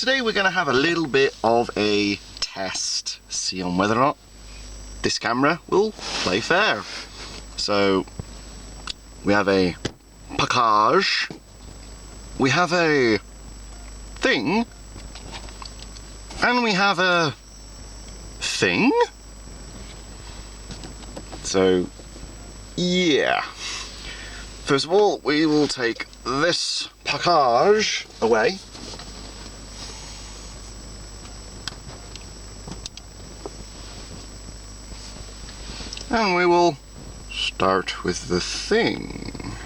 today we're going to have a little bit of a test, see on whether or not this camera will play fair. So we have a package, we have a thing, and we have a thing. So yeah, first of all we will take this package away. And we will start with the thing.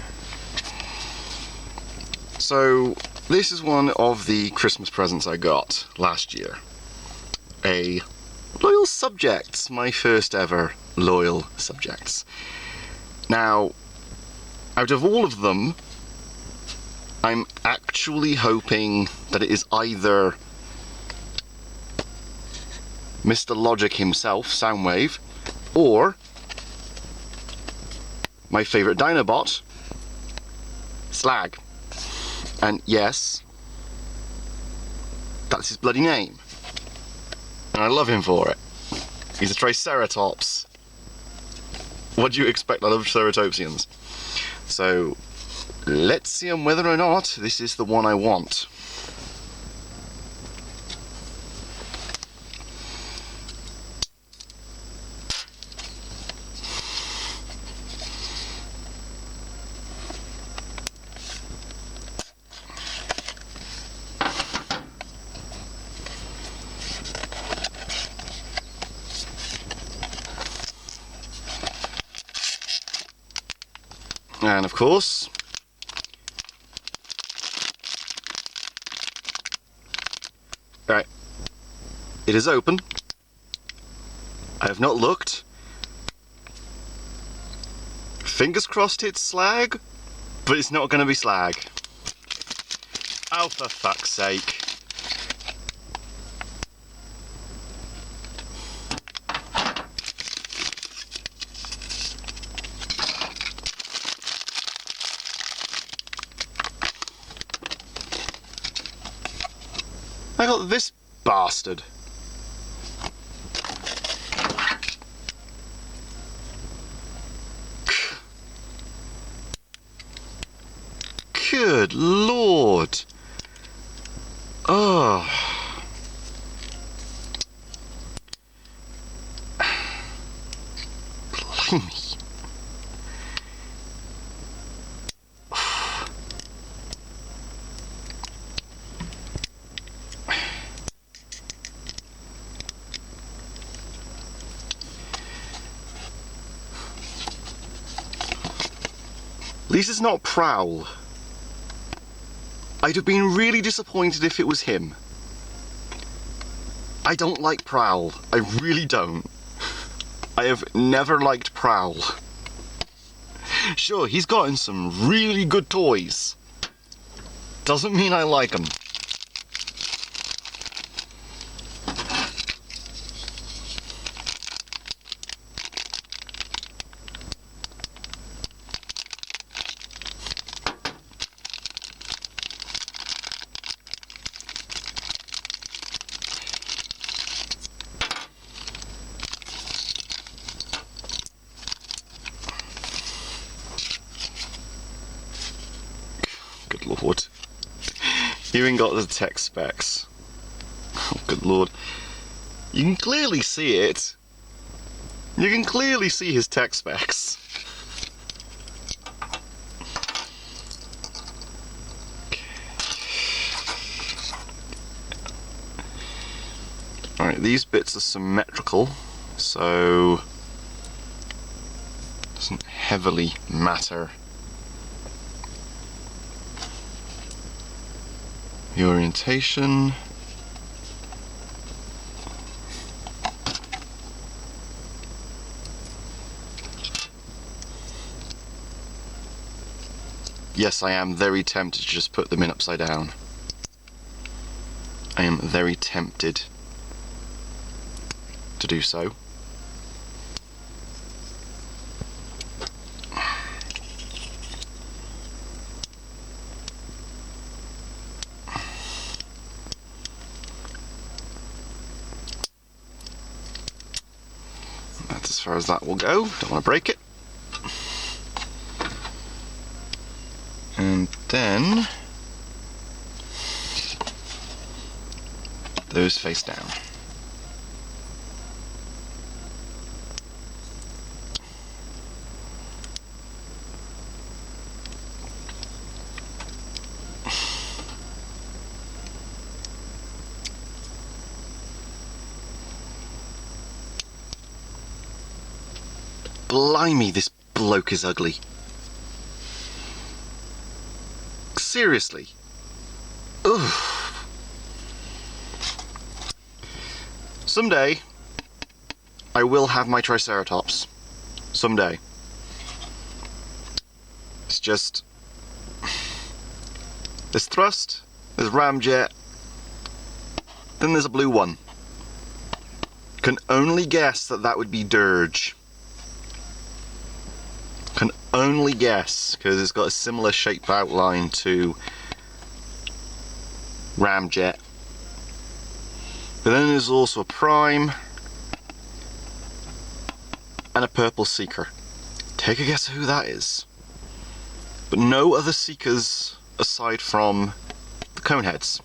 So this is one of the Christmas presents I got last year. A Loyal Subjects, my first ever Loyal Subjects. Now, out of all of them, I'm actually hoping that it is either Mr. Logic himself, Soundwave, or my favourite Dinobot, Slag. And yes, that's his bloody name. And I love him for it. He's a Triceratops. What do you expect out of Ceratopsians? So, let's see on whether or not this is the one I want. And of course, right, it is open. I have not looked. Fingers crossed it's Slag, but it's not going to be Slag. Oh, for fuck's sake. I got this bastard. Good Lord. Oh. Blimey. At least it's not Prowl. I'd have been really disappointed if it was him. I don't like Prowl. I really don't. I have never liked Prowl. Sure, he's gotten some really good toys. Doesn't mean I like them. Good Lord. You even got the tech specs. Oh, good Lord. You can clearly see it. You can clearly see his tech specs. Alright, these bits are symmetrical, so it doesn't heavily matter. The orientation. Yes, I am very tempted to just put them in upside down. I am very tempted to do so. as far as that will go. Don't want to break it. And then those face down. Blimey, this bloke is ugly. Seriously. Ugh. Someday, I will have my Triceratops. Someday. It's just... There's Thrust, there's Ramjet, then there's a blue one. Can only guess that that would be Dirge. Can only guess, because it's got a similar shape outline to Ramjet. But then there's also a Prime and a Purple Seeker. Take a guess who that is. But no other Seekers aside from the Coneheads.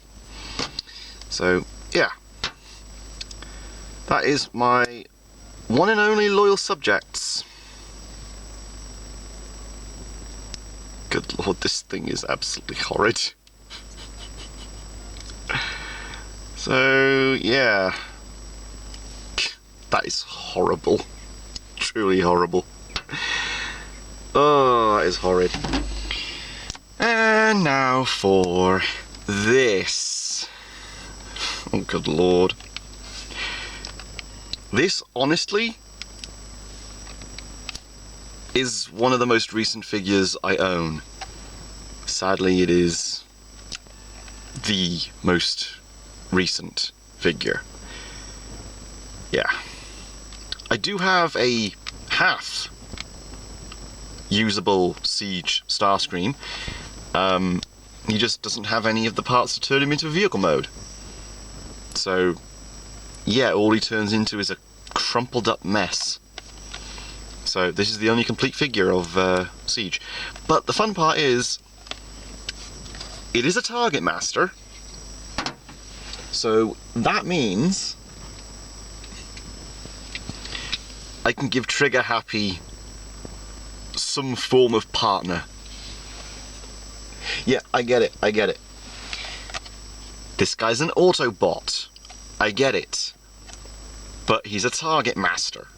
So, yeah. That is my one and only loyal subjects. Good lord, this thing is absolutely horrid. So, yeah. That is horrible. Truly horrible. Oh, that is horrid. And now for this. Oh, good lord. This, honestly, is one of the most recent figures I own. Sadly, it is the most recent figure. Yeah. I do have a half usable Siege Starscream. He just doesn't have any of the parts to turn him into vehicle mode. So, yeah, all he turns into is a crumpled up mess. So this is the only complete figure of Siege. But the fun part is, it is a Target Master. So that means I can give Trigger Happy some form of partner. Yeah, I get it, I get it. This guy's an Autobot. I get it. But he's a Target Master.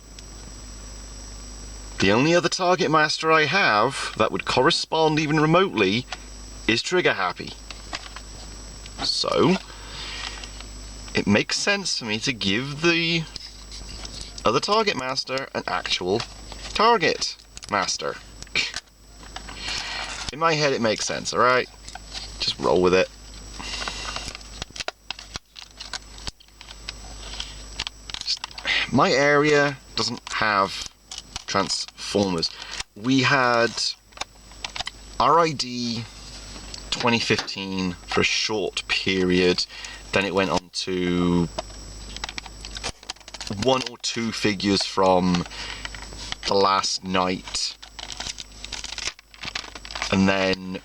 The only other Target Master I have that would correspond even remotely is Trigger Happy. So, it makes sense for me to give the other Target Master an actual Target Master. In my head it makes sense, alright? Just roll with it. My area doesn't have Transformers. We had RID 2015 for a short period, then it went on to one or two figures from The Last Night, and then,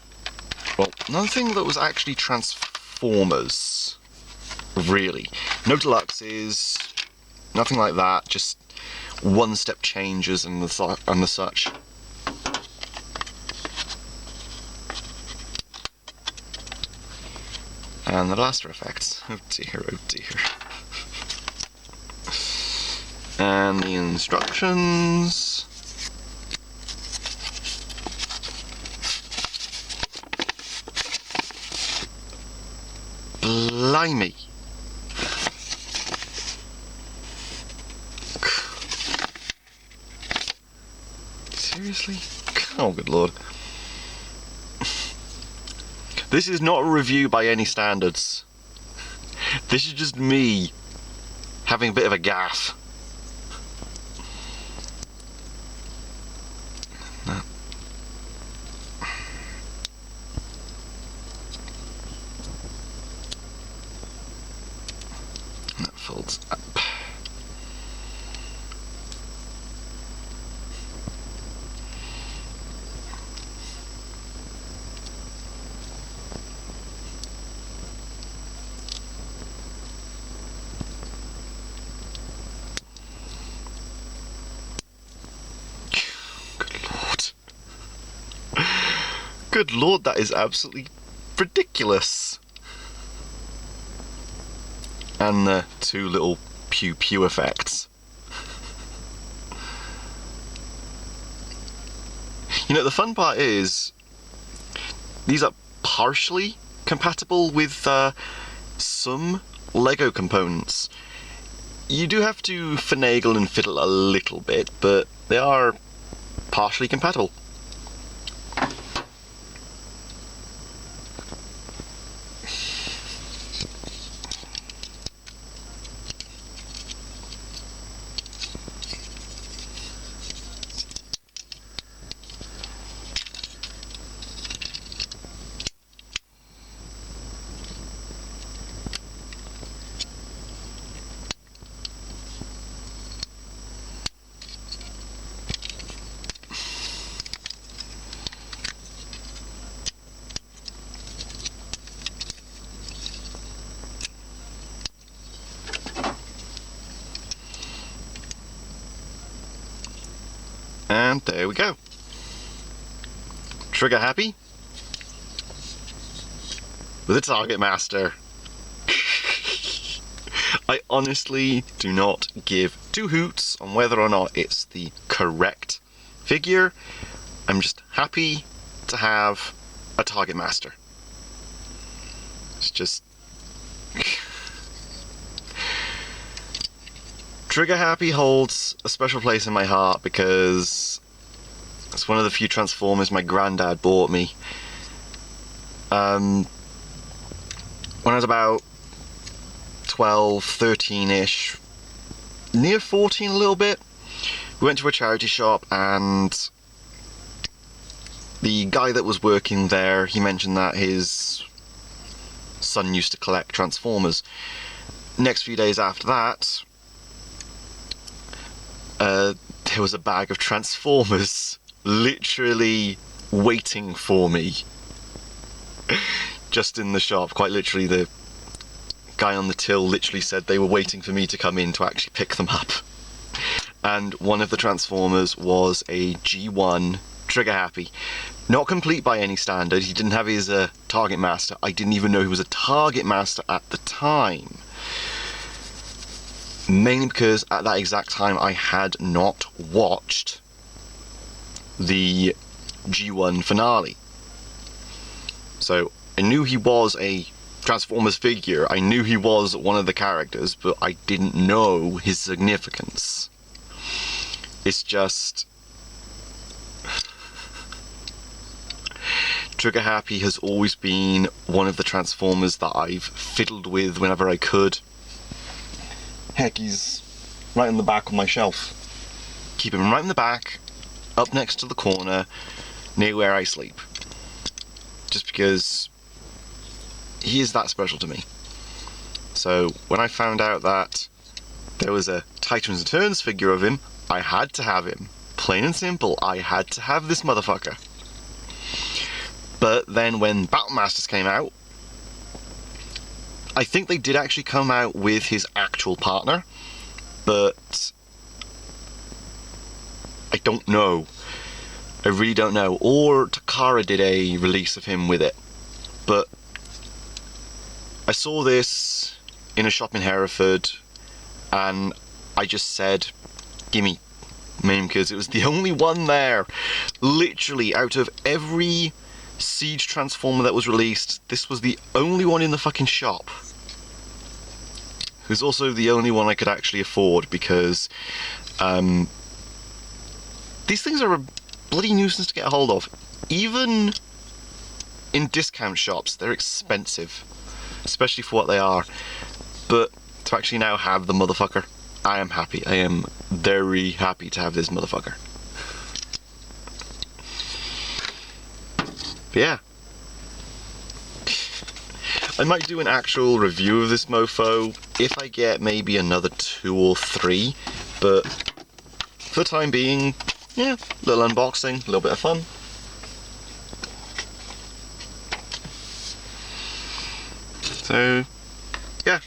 well, another thing that was actually Transformers, really. No deluxes, nothing like that, just one-step changes and the such. And the blaster effects. Oh dear, oh dear. And the instructions. Blimey. Seriously? Oh, good lord. This is not a review by any standards. This is just me having a bit of a gaff. That folds up. Good lord, that is absolutely ridiculous. And the two little pew pew effects. You know, the fun part is these are partially compatible with some Lego components. You do have to finagle and fiddle a little bit, but they are partially compatible. And there we go. Trigger happy with a Target Master. I honestly do not give two hoots on whether or not it's the correct figure. I'm just happy to have a Target Master. It's just... Trigger Happy holds a special place in my heart because it's one of the few Transformers my granddad bought me. When I was about 12, 13-ish, near 14 a little bit, we went to a charity shop and the guy that was working there, he mentioned that his son used to collect Transformers. Next few days after that, there was a bag of Transformers literally waiting for me just in the shop. Quite literally, the guy on the till literally said they were waiting for me to come in to actually pick them up. And one of the Transformers was a G1 Trigger Happy. Not complete by any standard. He didn't have his Target Master. I didn't even know he was a Target Master at the time. Mainly because at that exact time I had not watched the G1 finale. So I knew he was a Transformers figure, I knew he was one of the characters, but I didn't know his significance. It's just... Trigger Happy has always been one of the Transformers that I've fiddled with whenever I could. Heck, he's right in the back of my shelf. Keep him right in the back, up next to the corner, near where I sleep. Just because he is that special to me. So when I found out that there was a Titans Returns figure of him, I had to have him. Plain and simple, I had to have this motherfucker. But then when Battle Masters came out, I think they did actually come out with his actual partner, but I don't know. I really don't know. Or Takara did a release of him with it. But I saw this in a shop in Hereford and I just said, gimme. Mainly because it was the only one there. Literally, out of every Siege Transformer that was released, this was the only one in the fucking shop. It was also the only one I could actually afford because these things are a bloody nuisance to get a hold of. Even in discount shops, they're expensive, especially for what they are. But to actually now have the motherfucker, I am happy. I am very happy to have this motherfucker. But yeah. I might do an actual review of this mofo if I get maybe another 2 or 3, but for the time being, yeah, little unboxing, a little bit of fun. So, yeah.